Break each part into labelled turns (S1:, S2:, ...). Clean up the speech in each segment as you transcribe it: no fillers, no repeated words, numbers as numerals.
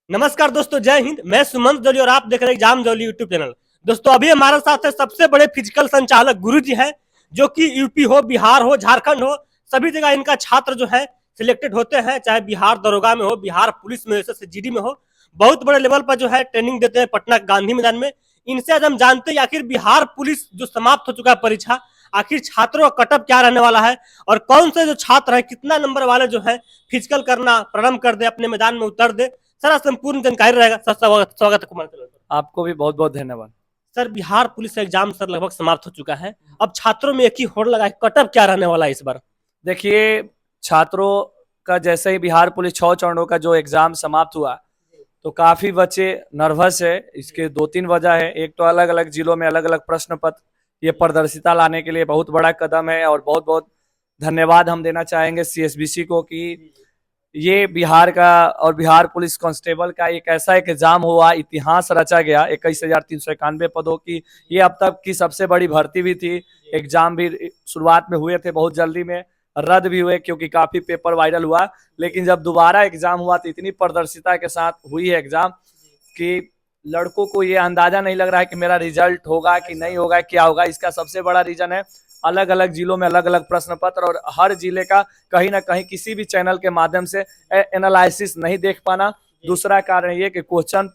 S1: नमस्कार दोस्तों, जय हिंद। मैं सुमंत जोली और आप देख रहे हैं एग्जाम जोली यूट्यूब चैनल। दोस्तों, अभी हमारे साथ है सबसे बड़े फिजिकल संचालक गुरु जी हैं, जो कि यूपी हो, बिहार हो, झारखंड हो, सभी जगह इनका छात्र जो है सिलेक्टेड होते हैं। चाहे बिहार दरोगा में हो, बिहार पुलिस में, एसएसजी में हो, बहुत बड़े लेवल पर जो है ट्रेनिंग देते हैं पटना गांधी मैदान में। इनसे आज हम जानते हैं आखिर बिहार पुलिस जो समाप्त हो चुका है परीक्षा, आखिर छात्रों का कटअप क्या रहने वाला है और कौन से जो छात्र है, कितना नंबर वाले जो है फिजिकल करना प्रारंभ कर दे, अपने मैदान में उतर दे। सर, संपूर्ण जानकारी रहेगा। सर, स्वागत है कुमार सर।
S2: आपको भी बहुत बहुत धन्यवाद।
S1: सर, बिहार पुलिस का एग्जाम सर लगभग समाप्त हो चुका है। अब छात्रों में एक ही होड़ लगा है, कटअप क्या रहने वाला है इस बार?
S2: देखिए, छात्रों का जैसे ही बिहार पुलिस 6 चरणों का जो एग्जाम समाप्त हुआ तो काफी बच्चे नर्वस है। इसके 2-3 वजह है। एक तो अलग अलग जिलों में अलग अलग प्रश्न पत्र ये प्रदर्शिता लाने के लिए बहुत बड़ा कदम है और बहुत बहुत धन्यवाद हम देना चाहेंगे सीएसबीसी को कि ये बिहार का और बिहार पुलिस कांस्टेबल का एक ऐसा एक एग्जाम हुआ, इतिहास रचा गया। 21,391 पदों की ये अब तक की सबसे बड़ी भर्ती भी थी। एग्जाम भी शुरुआत में हुए थे, बहुत जल्दी में रद्द भी हुए क्योंकि काफी पेपर वायरल हुआ। लेकिन जब दोबारा एग्जाम हुआ तो इतनी पारदर्शिता के साथ हुई है एग्जाम कि लड़कों को ये अंदाजा नहीं लग रहा है कि मेरा रिजल्ट होगा कि नहीं होगा, क्या होगा। इसका सबसे बड़ा रीजन है अलग अलग जिलों में अलग अलग प्रश्न पत्र और हर जिले का कहीं ना कहीं किसी भी चैनल के माध्यम से एनालिसिस नहीं देख पाना। दूसरा कारण ये कि क्वेश्चन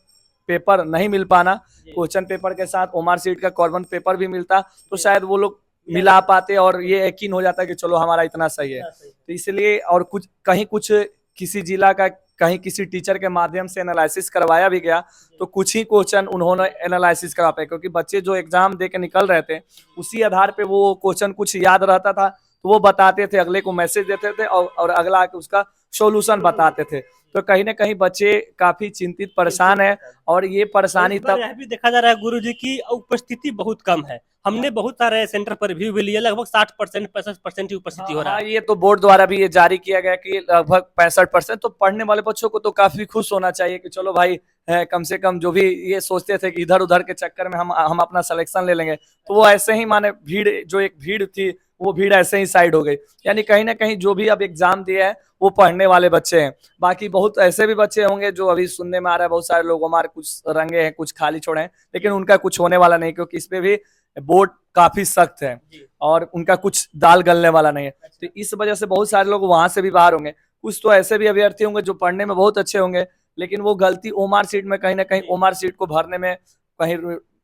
S2: पेपर नहीं मिल पाना। क्वेश्चन पेपर के साथ ओमार सीट का कॉमन पेपर भी मिलता तो शायद वो लोग मिला पाते और ये यकीन हो जाता कि चलो हमारा इतना सही है। तो इसलिए और कुछ किसी जिला का कहीं किसी टीचर के माध्यम से एनालिसिस करवाया भी गया तो कुछ ही क्वेश्चन उन्होंने एनालिसिस करा पाए, क्योंकि बच्चे जो एग्जाम दे के निकल रहे थे उसी आधार पे वो क्वेश्चन कुछ याद रहता था तो वो बताते थे, अगले को मैसेज देते थे और अगला आके उसका सॉल्यूशन बताते थे। तो कहीं ना कहीं बच्चे काफी चिंतित परेशान है और ये परेशानी तब
S1: यह भी देखा जा रहा है गुरु जी की उपस्थिति बहुत कम है। हमने बहुत सारे सेंटर पर रिव्यू भी लिए, लगभग 60% 65% की उपस्थिति हो रहा है।
S2: ये तो बोर्ड द्वारा भी ये जारी किया गया कि लगभग 65%। तो पढ़ने वाले बच्चों को तो काफी खुश होना चाहिए कि चलो भाई कम से कम जो भी ये सोचते थे कि इधर उधर के चक्कर में हम अपना सिलेक्शन ले लेंगे तो वो ऐसे ही माने भीड़ जो एक भीड़ थी वो भीड़ ऐसे ही साइड हो गई। यानी कहीं ना कहीं जो भी अब एग्जाम दिए हैं वो पढ़ने वाले बच्चे हैं। बाकी बहुत ऐसे भी बच्चे होंगे जो अभी सुनने में आ रहा है बहुत सारे लोग हमारे कुछ रंगे हैं कुछ खाली छोड़े हैं, लेकिन उनका कुछ होने वाला नहीं क्योंकि इस पे भी बोर्ड काफी सख्त है और उनका कुछ दाल गलने वाला नहीं है। तो इस वजह से बहुत सारे लोग वहां से भी बाहर होंगे। कुछ तो ऐसे भी अभ्यर्थी होंगे जो पढ़ने में बहुत अच्छे होंगे लेकिन वो गलती ओमार सीट में कहीं ना कहीं ओमार सीट को भरने में कहीं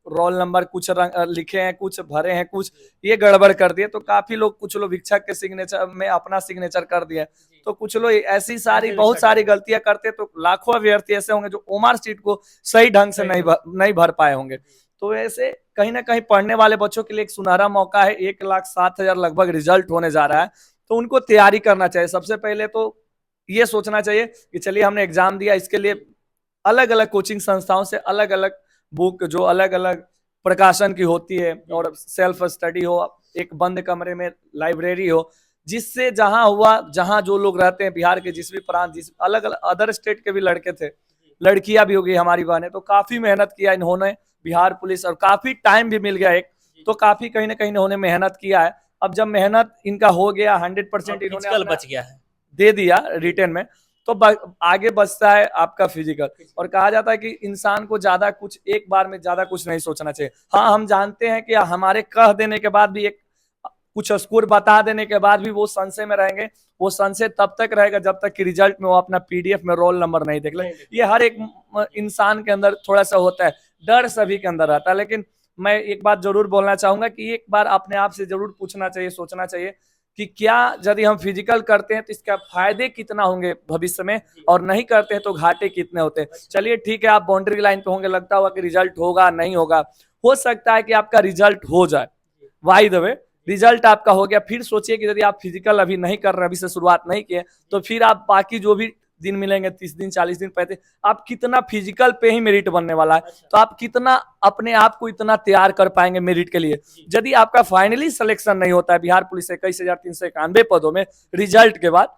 S2: रोल नंबर कुछ लिखे हैं कुछ भरे हैं कुछ ये गड़बड़ कर दिए तो काफी लोग कुछ लोग शिक्षक के सिग्नेचर में अपना सिग्नेचर कर दिए तो कुछ लोग ऐसी सारी बहुत सारी गलतियां करते तो लाखों अभ्यर्थी ऐसे होंगे जो ओमार सीट को सही ढंग से नहीं भर पाए होंगे। तो ऐसे कहीं ना कहीं पढ़ने वाले बच्चों के लिए एक सुनहरा मौका है। 1,07,000 लगभग रिजल्ट होने जा रहा है तो उनको तैयारी करना चाहिए। सबसे पहले तो ये सोचना चाहिए कि चलिए हमने एग्जाम दिया, इसके लिए अलग अलग कोचिंग संस्थाओं से अलग अलग बुक जो अलग अलग प्रकाशन की होती है और सेल्फ स्टडी हो, एक बंद कमरे में लाइब्रेरी हो, जिससे जहां हुआ जहां जो लोग रहते हैं बिहार के जिस भी प्रांत जिस अलग अलग अदर स्टेट के भी लड़के थे, लड़कियां भी होगी हमारी बहनें, तो काफी मेहनत किया इन्होंने बिहार पुलिस और काफी टाइम भी मिल गया एक तो काफी कहीं ना कहीं इन्होंने मेहनत किया है। अब जब मेहनत इनका हो गया 100% इन्होंने
S1: बच गया है
S2: दे दिया रिटर्न में तो आगे बचता है आपका फिजिकल। और कहा जाता है कि इंसान को ज्यादा कुछ एक बार में ज्यादा कुछ नहीं सोचना चाहिए। हाँ, हम जानते हैं कि हमारे कह देने के बाद भी एक कुछ स्कोर बता देने के बाद भी वो संशय में रहेंगे। वो संशय तब तक रहेगा जब तक कि रिजल्ट में वो अपना पीडीएफ में रोल नंबर नहीं देख ले। ये हर एक इंसान के अंदर थोड़ा सा होता है, डर सभी के अंदर रहता है। लेकिन मैं एक बात जरूर बोलना चाहूंगा कि एक बार अपने आप से जरूर पूछना चाहिए, सोचना चाहिए कि क्या यदि हम फिजिकल करते हैं तो इसका फायदे कितना होंगे भविष्य में और नहीं करते हैं तो घाटे कितने होते हैं। चलिए ठीक है, आप बाउंड्री लाइन पे होंगे, लगता होगा कि रिजल्ट होगा नहीं होगा, हो सकता है कि आपका रिजल्ट हो जाए। बाय द वे रिजल्ट आपका हो गया, फिर सोचिए कि यदि आप फिजिकल अभी नहीं कर रहे, अभी से शुरुआत नहीं किए, तो फिर आप बाकी जो भी दिन मिलेंगे 30 दिन 40 दिन पहले आप कितना फिजिकल पे ही मेरिट बनने वाला है। तो आप कितना अपने आप को इतना तैयार कर पाएंगे मेरिट के लिए। यदि आपका फाइनली सिलेक्शन नहीं होता है बिहार पुलिस 21,391 पदों में रिजल्ट के बाद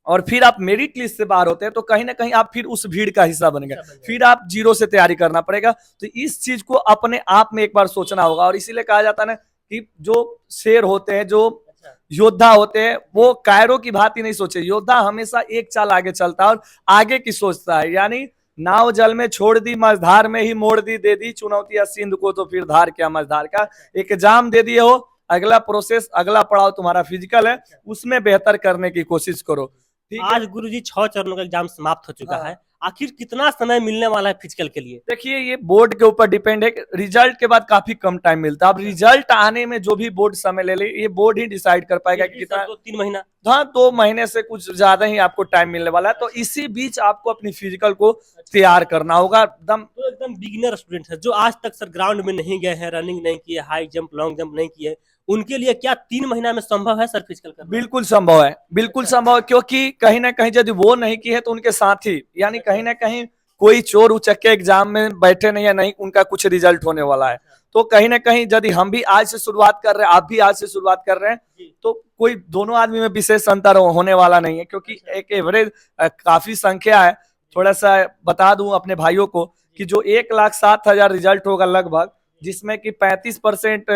S2: और फिर आप मेरिट लिस्ट से बाहर होते हैं तो कहीं ना कहीं आप फिर उस भीड़ का हिस्सा बनेंगे, फिर आप जीरो से तैयारी करना पड़ेगा। तो इस चीज को अपने आप में एक बार सोचना होगा। और इसीलिए कहा जाता है ना कि जो शेर होते हैं, जो योद्धा होते हैं, वो कायरों की भांति नहीं सोचे। योद्धा हमेशा एक चाल आगे चलता है और आगे की सोचता है। यानी नाव जल में छोड़ दी मझधार में ही मोड़ दी, दे दी चुनौतियां सिंध को तो फिर धार क्या मझधार का एग्जाम दे दिए हो। अगला प्रोसेस, अगला पड़ाव तुम्हारा फिजिकल है, उसमें बेहतर करने की कोशिश करो। ठीक है,
S1: आज गुरुजी 6 चरणों का एग्जाम समाप्त हो चुका
S2: हाँ।
S1: है। आखिर कितना समय मिलने वाला है फिजिकल के लिए?
S2: देखिए ये बोर्ड के ऊपर डिपेंड है, रिजल्ट के बाद काफी कम टाइम मिलता है। अब रिजल्ट आने में जो भी बोर्ड समय ले ले, ये बोर्ड ही डिसाइड कर पाएगा कि कितना।
S1: 3 महीना।
S2: हाँ, 2 महीने से कुछ ज्यादा ही आपको टाइम मिलने वाला है, तो इसी बीच आपको अपनी फिजिकल को तैयार करना होगा।
S1: तो एकदम बिगिनर स्टूडेंट है जो आज तक सर ग्राउंड में नहीं गए हैं, रनिंग नहीं किए, हाई जंप लॉन्ग जंप नहीं किए, उनके लिए क्या 3 महीना में संभव है सर फिजिकल करना?
S2: बिल्कुल संभव है, बिल्कुल संभव है, क्योंकि कहीं ना कहीं यदि वो नहीं की है तो उनके साथी, यानी कहीं ना कहीं कोई चोर उचक्के एग्जाम में बैठे नहीं है, नहीं उनका कुछ रिजल्ट होने वाला है। तो कहीं ना कहीं यदि हम भी आज से शुरुआत कर रहे हैं, आप भी आज से शुरुआत कर रहे हैं, तो कोई दोनों आदमी में विशेष अंतर होने वाला नहीं है, क्योंकि एक एवरेज काफी संख्या है। थोड़ा सा बता दूं अपने भाइयों को कि जो 1,07,000 रिजल्ट होगा लगभग, जिसमें कि 35%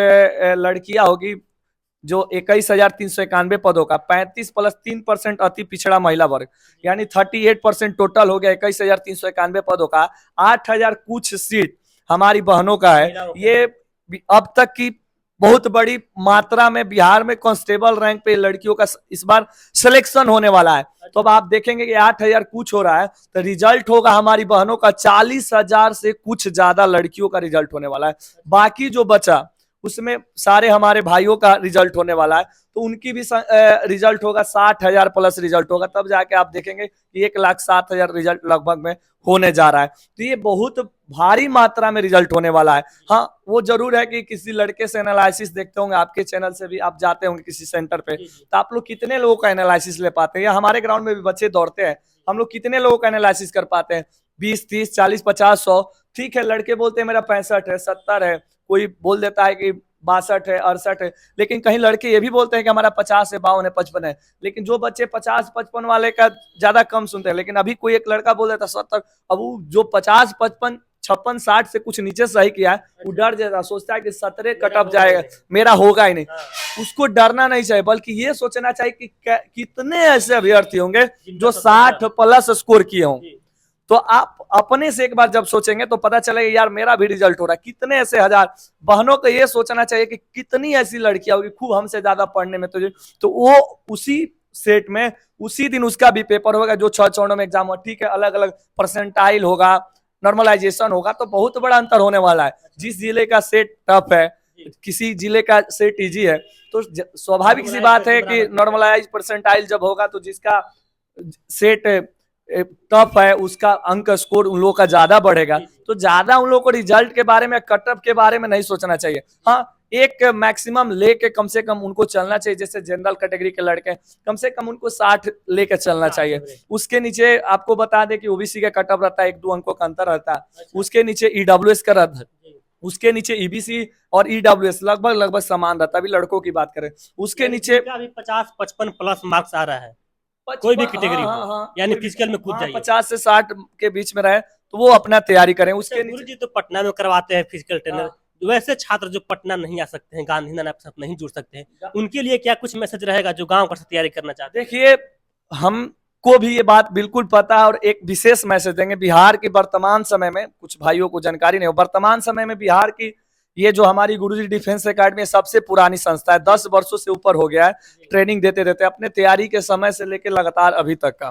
S2: लड़कियां होगी, जो 21,391 पदों का 35 प्लस 3% अति पिछड़ा महिला वर्ग, यानी 38% टोटल हो गया 21,391 पदों का। 8,000 कुछ सीट हमारी बहनों का है। ये अब तक की बहुत बड़ी मात्रा में बिहार में कांस्टेबल रैंक पे लड़कियों का इस बार सिलेक्शन होने वाला है। तो अब आप देखेंगे कि 8,000 कुछ हो रहा है, तो रिजल्ट होगा हमारी बहनों का 40,000 से कुछ ज्यादा लड़कियों का रिजल्ट होने वाला है। बाकी जो बचा उसमें सारे हमारे भाइयों का रिजल्ट होने वाला है, तो उनकी भी रिजल्ट होगा 60,000 प्लस रिजल्ट होगा, तब जाके आप देखेंगे कि 1,07,000 रिजल्ट लगभग में होने जा रहा है। तो ये बहुत भारी मात्रा में रिजल्ट होने वाला है। हाँ, वो जरूर है कि किसी लड़के से एनालिसिस देखते होंगे, आपके चैनल से भी आप जाते होंगे किसी सेंटर पे, तो आप लोग कितने लोगों का एनालिसिस ले पाते हैं, या हमारे ग्राउंड में भी बच्चे दौड़ते हैं, हम लोग कितने लोगों का एनालिसिस कर पाते हैं? 20, 30, 40, 50, 100। ठीक है, लड़के बोलते हैं मेरा 65 है, 70 है, कोई बोल देता है कि 62 है, 68 है, लेकिन कहीं लड़के ये भी बोलते हैं कि हमारा 50 है, 52 है, 55 है। लेकिन जो बच्चे 50, 55 वाले का ज्यादा कम सुनते हैं, लेकिन अभी कोई एक लड़का बोल देता 70, अब वो जो 50, 55, 56, 60 से कुछ नीचे सही किया है, वो डर जाता, सोचता है कि 17 कटअप जाएगा, मेरा होगा ही नहीं। उसको डरना नहीं चाहिए, बल्कि ये सोचना चाहिए कि कितने ऐसे अभ्यर्थी होंगे जो 60 प्लस स्कोर किए हों। तो आप अपने से एक बार जब सोचेंगे तो पता चलेगा यार मेरा भी रिजल्ट हो रहा है। कितने ऐसे हजार बहनों को ये सोचना चाहिए कि कितनी ऐसी लड़कियां होगी खूब हमसे ज्यादा पढ़ने में, तो वो उसी सेट में उसी दिन उसका भी पेपर होगा जो 6 चरणों में एग्जाम हो। ठीक है, अलग अलग परसेंटाइल होगा, नॉर्मलाइजेशन होगा, तो बहुत बड़ा अंतर होने वाला है। जिस जिले का सेट टफ है, किसी जिले का सेट इजी है, तो स्वाभाविक सी बात है कि नॉर्मलाइज परसेंटाइल जब होगा तो जिसका सेट टफ है उसका अंक स्कोर उन लोगों का ज्यादा बढ़ेगा। तो ज्यादा उन लोगों को रिजल्ट के बारे में, कटअप के बारे में नहीं सोचना चाहिए। हाँ, एक मैक्सिमम लेके कम से कम उनको चलना चाहिए। जैसे जनरल कैटेगरी के लड़के कम से कम उनको 60 लेके चलना चाहिए। उसके नीचे आपको बता दें कि ओबीसी का कटअप रहता है, 1-2 अंकों का अंतर रहता है। उसके नीचे ईडब्ल्यूएस का रहता है, उसके नीचे ईबीसी और ईडब्ल्यूएस लगभग समान रहता है। अभी लड़कों की बात करें, उसके नीचे
S1: 50-55 प्लस मार्क्स आ रहा है कोई भी कैटेगरी हो, यानी फिजिकल में कूद जाइए।
S2: 50 से 60 के बीच में रहे तो वो अपना तैयारी करें। उसके नीचे
S1: जी तो पटना में करवाते हैं फिजिकल ट्रेनर। वैसे छात्र जो पटना नहीं आ सकते हैं, गांधी मैदान आपके साथ नहीं जुड़ सकते हैं, उनके लिए क्या कुछ मैसेज रहेगा जो गांव का तैयारी करना चाहते हैं?
S2: देखिए, हमको भी ये बात बिल्कुल पता है और एक विशेष मैसेज देंगे। बिहार के वर्तमान समय में, कुछ भाइयों को जानकारी नहीं हो, वर्तमान समय में बिहार की ये जो हमारी गुरुजी डिफेंस एकेडमी सबसे पुरानी संस्था है, 10 वर्षों से ऊपर हो गया है ट्रेनिंग देते देते, अपने तैयारी के समय से लेकर लगातार अभी तक का।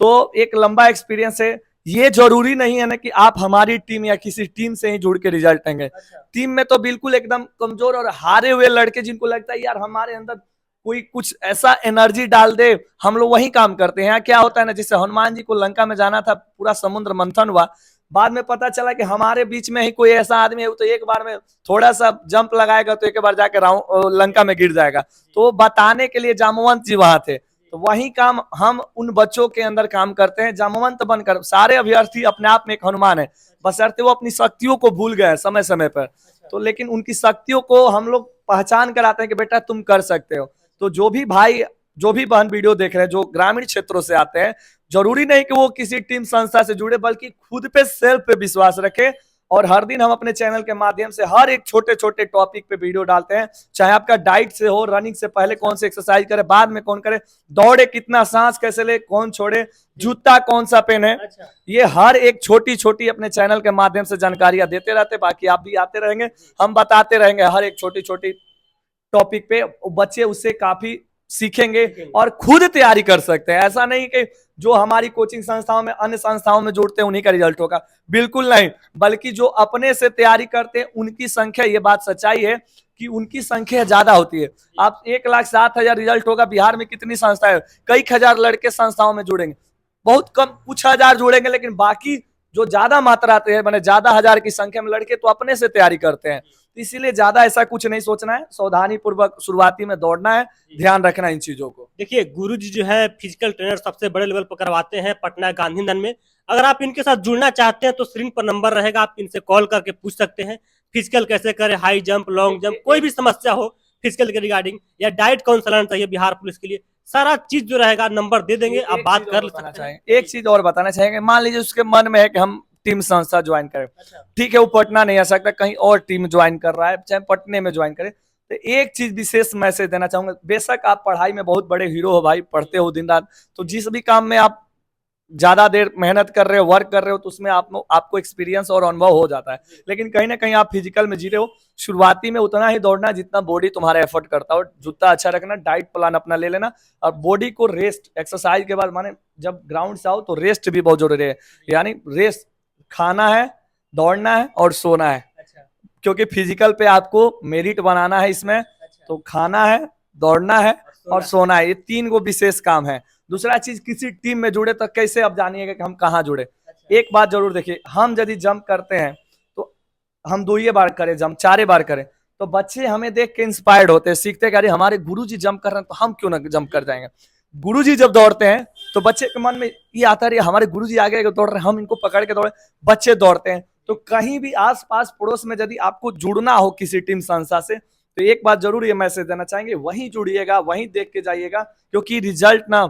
S2: तो एक लंबा एक्सपीरियंस है। ये जरूरी नहीं है ना कि आप हमारी टीम या किसी टीम से ही जुड़ के रिजल्ट आएंगे। टीम में तो बिल्कुल एकदम कमजोर और हारे हुए लड़के जिनको लगता है यार हमारे अंदर कोई कुछ ऐसा एनर्जी डाल दे, हम लोग वही काम करते हैं। यहाँ क्या होता है ना, जैसे हनुमान जी को लंका में जाना था, पूरा समुद्र मंथन हुआ, बाद में पता चला कि हमारे बीच में ही कोई ऐसा आदमी है तो एक बार में थोड़ा सा जंप लगाएगा तो एक बार जाकर लंका में गिर जाएगा। तो बताने के लिए जामवंत जी वहां थे। तो वही काम हम उन बच्चों के अंदर काम करते हैं, जामवंत बनकर। सारे अभ्यर्थी अपने आप में एक हनुमान है, बशर्ते वो अपनी शक्तियों को भूल गए समय समय पर। तो लेकिन उनकी शक्तियों को हम लोग पहचान कर आते हैं कि बेटा तुम कर सकते हो। तो जो भी भाई, जो भी बहन वीडियो देख रहे हैं, जो ग्रामीण क्षेत्रों से आते हैं, जरूरी नहीं कि वो किसी टीम संस्था से जुड़े, बल्कि खुद पे सेल्फ पे विश्वास रखे और हर दिन हम अपने चैनल के माध्यम से हर एक छोटे छोटे टॉपिक पे वीडियो डालते हैं, चाहे आपका डाइट से हो, रनिंग से पहले कौन सी एक्सरसाइज करे, बाद में कौन करे, दौड़े कितना, सांस कैसे ले, कौन छोड़े, जूता कौन सा पहने, ये हर एक छोटी छोटी अपने चैनल के माध्यम से जानकारियां देते रहते। बाकी आप भी आते रहेंगे, हम बताते रहेंगे हर एक छोटी छोटी टॉपिक पे, बच्चे उससे काफी सीखेंगे और खुद तैयारी कर सकते हैं। ऐसा नहीं कि जो हमारी कोचिंग संस्थाओं में, अन्य संस्थाओं में जुड़ते हैं उन्हीं का रिजल्ट होगा, बिल्कुल नहीं, बल्कि जो अपने से तैयारी करते हैं उनकी संख्या, ये बात सच्चाई है कि उनकी संख्या ज्यादा होती है। आप 1,07,000 रिजल्ट होगा, बिहार में कितनी संस्थाएं, कई हजार लड़के संस्थाओं में जुड़ेंगे, बहुत कम कुछ हजार जुड़ेंगे, लेकिन बाकी जो ज्यादा मात्रा आते हैं, मैंने ज्यादा हजार की संख्या में लड़के तो अपने से तैयारी करते हैं। इसीलिए ज्यादा ऐसा कुछ नहीं सोचना है, सावधानी पूर्वक शुरुआती में दौड़ना है, ध्यान रखना इन चीजों को।
S1: देखिए गुरुजी जो है फिजिकल ट्रेनर सबसे बड़े लेवल पर करवाते हैं पटना गांधी मैदान में। अगर आप इनके साथ जुड़ना चाहते हैं तो स्क्रीन पर नंबर रहेगा, आप इनसे कॉल करके पूछ सकते हैं फिजिकल कैसे करें, हाई जंप, लॉन्ग जंप, कोई भी समस्या हो फिजिकल के रिगार्डिंग, या डाइट कौन सा लाना चाहिए बिहार पुलिस के लिए, सारा चीज जो रहेगा नंबर दे देंगे, आप बात कर सकते हैं।
S2: एक चीज और बताना चाहेंगे, मान लीजिए उसके मन में है कि हम टीम संस्था ज्वाइन करें, ठीक है, वो पटना नहीं आ सकता, कहीं और टीम ज्वाइन कर रहा है, चाहे पटने में ज्वाइन करे, तो एक चीज विशेष मैसेज देना चाहूंगा। बेशक आप पढ़ाई में बहुत बड़े हीरो हो भाई, पढ़ते हो दिन रात, तो जिस भी काम में आप ज्यादा देर मेहनत कर रहे हो, वर्क कर रहे हो, तो उसमें आपको एक्सपीरियंस और अनुभव हो जाता है। लेकिन कहीं ना कहीं आप फिजिकल में जी रहे हो, शुरुआती में उतना ही दौड़ना जितना बॉडी तुम्हारा एफर्ट करता हो, जूता अच्छा रखना, डाइट प्लान अपना ले लेना, और बॉडी को रेस्ट, एक्सरसाइज के बाद माने जब ग्राउंड से आओ तो रेस्ट भी बहुत जरूरी है। यानी रेस्ट, खाना है, दौड़ना है और सोना है, क्योंकि फिजिकल पे आपको मेरिट बनाना है इसमें, तो खाना है, दौड़ना है और सोना है, ये 3 गो विशेष काम है। दूसरा चीज, किसी टीम में जुड़े तो कैसे अब जानिएगा कि हम कहाँ जुड़े। एक बात जरूर देखिए, हम यदि जंप करते हैं तो हम 2 बार करें जंप, 4 बार करें, तो बच्चे हमें देख के इंस्पायर्ड होते हैं, सीखते हैं कि अरे हमारे गुरुजी जंप कर रहे हैं तो हम क्यों ना जंप कर जाएंगे। गुरुजी जब दौड़ते हैं तो बच्चे के मन में ये आता है हमारे गुरुजी आगे दौड़ रहे हैं, हम इनको पकड़ के दौड़े, बच्चे दौड़ते हैं। तो कहीं भी आस पास पड़ोस में यदि आपको जुड़ना हो किसी टीम संस्था से, तो एक बात जरूर ये मैसेज देना चाहेंगे, वहीं जुड़िएगा, वहीं देख के जाइएगा, क्योंकि रिजल्ट ना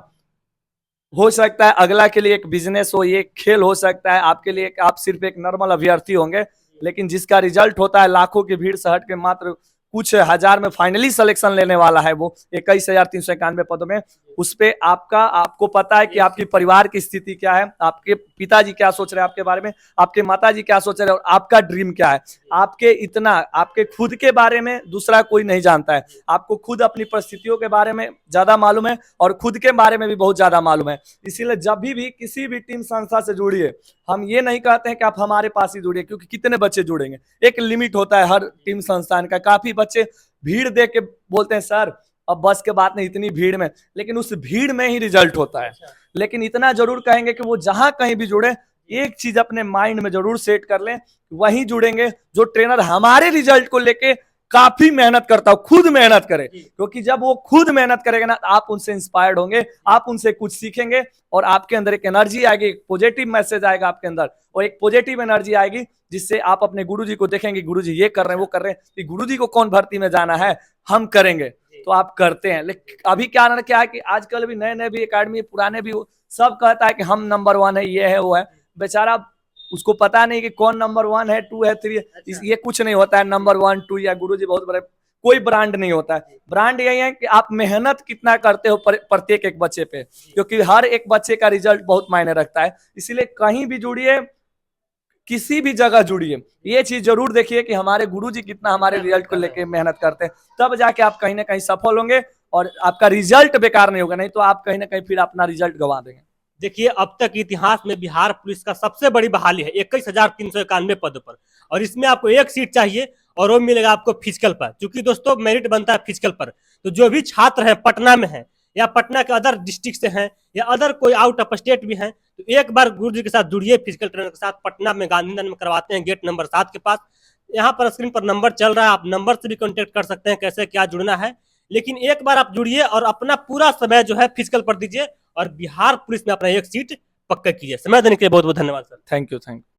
S2: हो सकता है अगला के लिए एक बिजनेस हो, ये खेल हो सकता है आपके लिए, आप सिर्फ एक नॉर्मल अभ्यर्थी होंगे, लेकिन जिसका रिजल्ट होता है लाखों की भीड़ से हट के मात्र कुछ हजार में फाइनली सिलेक्शन लेने वाला है, वो 21,391 पदों में, उस पे आपको पता है कि आपकी परिवार की स्थिति क्या है, आपके पिताजी क्या सोच रहे हैं आपके बारे में, आपके माताजी क्या सोच रहे हैं, और आपका ड्रीम क्या है। आपके खुद के बारे में दूसरा कोई नहीं जानता है, आपको खुद अपनी परिस्थितियों के बारे में ज्यादा मालूम है और खुद के बारे में भी बहुत ज्यादा मालूम है। इसीलिए जब भी किसी भी टीम संस्था से जुड़िए, हम ये नहीं कहते हैं कि आप हमारे पास ही जुड़िए, क्योंकि कितने बच्चे जुड़ेंगे, एक लिमिट होता है हर टीम संस्थान का। काफी बच्चे भीड़ देख के बोलते हैं सर अब बस के बात नहीं, इतनी भीड़ में, लेकिन उस भीड़ में ही रिजल्ट होता है। लेकिन इतना जरूर कहेंगे कि वो जहां कहीं भी जुड़े, एक चीज अपने माइंड में जरूर सेट कर लें, वहीं जुड़ेंगे जो ट्रेनर हमारे रिजल्ट को लेके काफी मेहनत करता हो, खुद मेहनत करे, क्योंकि जब वो खुद मेहनत करेगा ना, आप उनसे इंस्पायर्ड होंगे, आप उनसे कुछ सीखेंगे और आपके अंदर एक एनर्जी आएगी, एक पॉजिटिव मैसेज आएगा आपके अंदर, और एक पॉजिटिव एनर्जी आएगी जिससे आप अपने गुरुजी को देखेंगे, गुरुजी ये कर रहे हैं, वो कर रहे हैं, कि गुरुजी को कौन भर्ती में जाना है, हम करेंगे, तो आप करते हैं। लेकिन अभी क्या है कि आजकल भी नए भी एकेडमी, पुराने भी, सब कहता है कि हम नंबर 1 है, ये है वो है, बेचारा उसको पता नहीं कि कौन नंबर 1 है, 2 है, 3 है, ये कुछ नहीं होता है नंबर 1 2 या गुरुजी बहुत बड़े, कोई ब्रांड नहीं होता है। ब्रांड यही है कि आप मेहनत कितना करते हो प्रत्येक एक बच्चे पे, क्योंकि हर एक बच्चे का रिजल्ट बहुत मायने रखता है। इसीलिए कहीं भी जुड़िए, किसी भी जगह जुड़िए, ये चीज जरूर देखिए कि हमारे गुरुजी कितना हमारे रिजल्ट को लेके मेहनत करते हैं, तब जाके आप कहीं ना कहीं सफल होंगे और आपका रिजल्ट बेकार नहीं होगा, नहीं तो आप कहीं ना कहीं फिर अपना रिजल्ट गंवा देंगे।
S1: देखिए अब तक इतिहास में बिहार पुलिस का सबसे बड़ी बहाली है 21,391 पदों पर, और इसमें आपको एक सीट चाहिए और वो मिलेगा आपको फिजिकल पर, क्योंकि दोस्तों मेरिट बनता है फिजिकल पर। तो जो भी छात्र हैं पटना में हैं या पटना के अदर डिस्ट्रिक्ट से हैं या अदर कोई आउट ऑफ स्टेट भी हैं, तो एक बार गुरुजी के साथ जुड़िए, फिजिकल ट्रेनर के साथ। पटना में गांधी मैदान में करवाते हैं, गेट नंबर 7 के पास। यहाँ पर स्क्रीन पर नंबर चल रहा है, आप नंबर से भी कॉन्टेक्ट कर सकते हैं कैसे क्या जुड़ना है। लेकिन एक बार आप जुड़िए और अपना पूरा समय जो है फिजिकल पर दीजिए और बिहार पुलिस में अपना एक सीट पक्का कीजिए। समय देने के लिए बहुत बहुत धन्यवाद सर।
S2: Thank you.